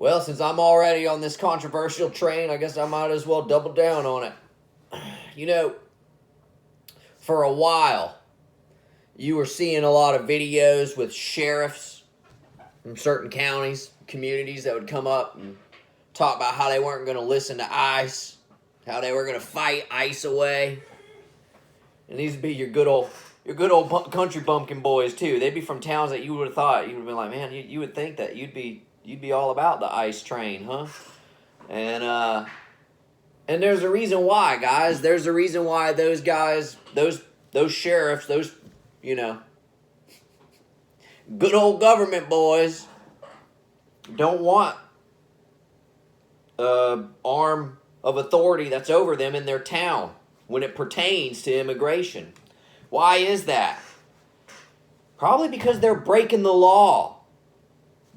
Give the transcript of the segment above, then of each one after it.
Well, since I'm already on this controversial train, I guess I might as well double down on it. You know, for a while, you were seeing a lot of videos with sheriffs from certain counties, communities that would come up and talk about how they weren't going to listen to ICE, how they were going to fight ICE away. And these would be your good old country bumpkin boys too. They'd be from towns that you would have thought, you would have been like, man, you would think that you'd be all about the ICE train, huh? And there's a reason why, guys. There's a reason why those guys, those sheriffs, those, you know, good old government boys don't want arm of authority that's over them in their town when it pertains to immigration. Why is that? Probably because they're breaking the law.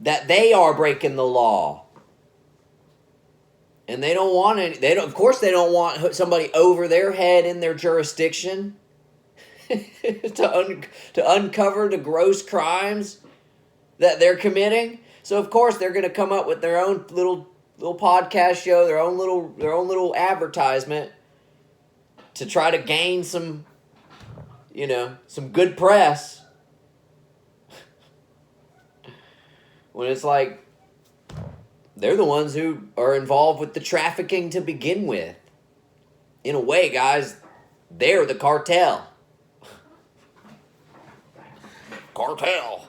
That they are breaking the law. And they don't want any, of course they don't want somebody over their head in their jurisdiction to uncover the gross crimes that they're committing. So of course they're going to come up with their own little podcast show, their own little advertisement to try to gain some good press. When it's like they're the ones who are involved with the trafficking to begin with. In a way, guys, they're the cartel. Cartel.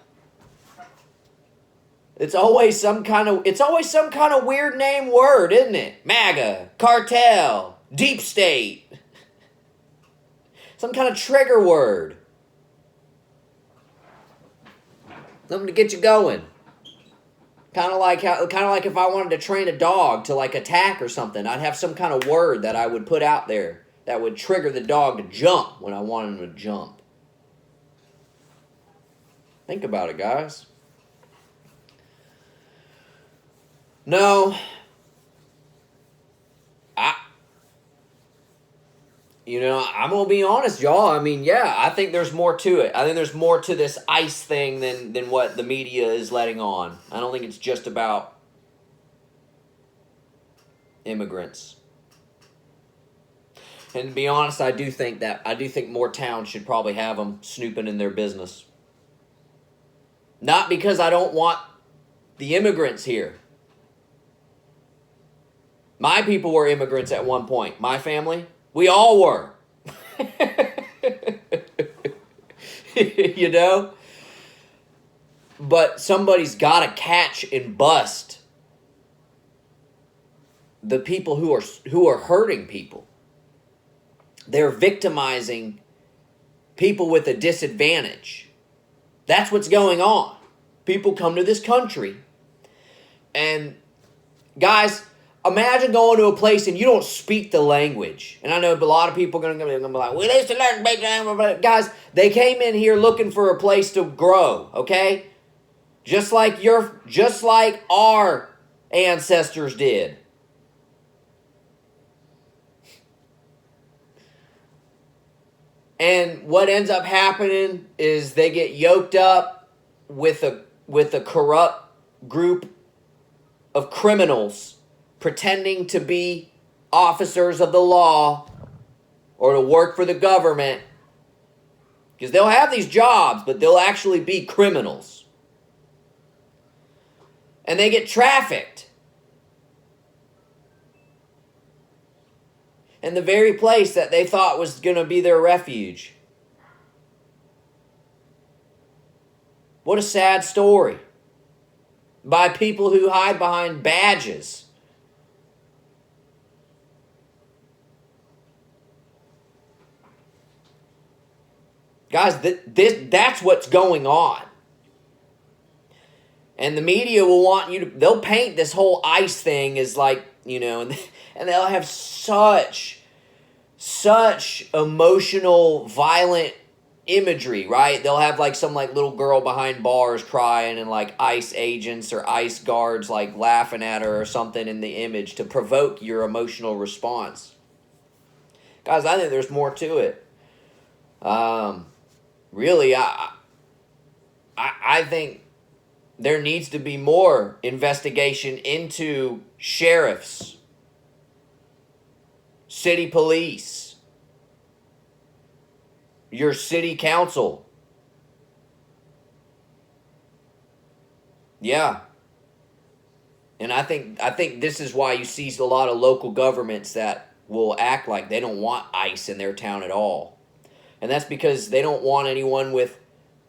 It's always some kind of weird name word, isn't it? MAGA, cartel, deep state. Some kind of trigger word. Something to get you going. Kind of like if I wanted to train a dog to like attack or something, I'd have some kind of word that I would put out there that would trigger the dog to jump when I wanted him to jump. Think about it, guys. No. I'm going to be honest, y'all. I mean, yeah, I think there's more to it. I think there's more to this ICE thing than what the media is letting on. I don't think it's just about immigrants. And to be honest, I do think more towns should probably have them snooping in their business. Not because I don't want the immigrants here. My people were immigrants at one point. My family, we all were. You know? But somebody's got to catch and bust the people who are hurting people. They're victimizing people with a disadvantage. That's what's going on. People come to this country and guys, imagine going to a place and you don't speak the language. And I know a lot of people are going to be like, we used to learn to speak the language. Guys, they came in here looking for a place to grow, okay? Just like our ancestors did. And what ends up happening is they get yoked up with a corrupt group of criminals pretending to be officers of the law or to work for the government, because they'll have these jobs, but they'll actually be criminals. And they get trafficked in the very place that they thought was going to be their refuge. What a sad story. By people who hide behind badges. Guys, that's what's going on. And the media will want you to, they'll paint this whole ICE thing as like, and they'll have such emotional, violent imagery, right? They'll have like some like little girl behind bars crying and like ICE agents or ICE guards like laughing at her or something in the image to provoke your emotional response. Guys, I think there's more to it. Really, I think There needs to be more investigation into sheriffs, city police, your city council. Yeah. And I think this is why you see a lot of local governments that will act like they don't want ICE in their town at all. And that's because they don't want anyone with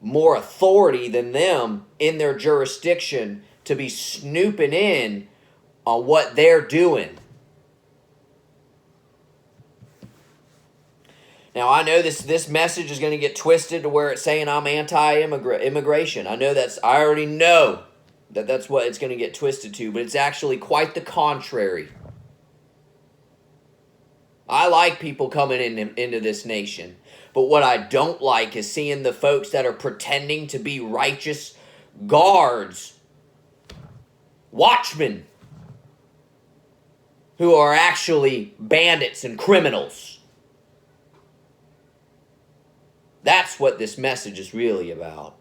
more authority than them in their jurisdiction to be snooping in on what they're doing. Now, I know this message is going to get twisted to where it's saying I'm anti-immigration. I already know that that's what it's going to get twisted to, but it's actually quite the contrary. I like people coming into this nation. But what I don't like is seeing the folks that are pretending to be righteous guards, watchmen, who are actually bandits and criminals. That's what this message is really about.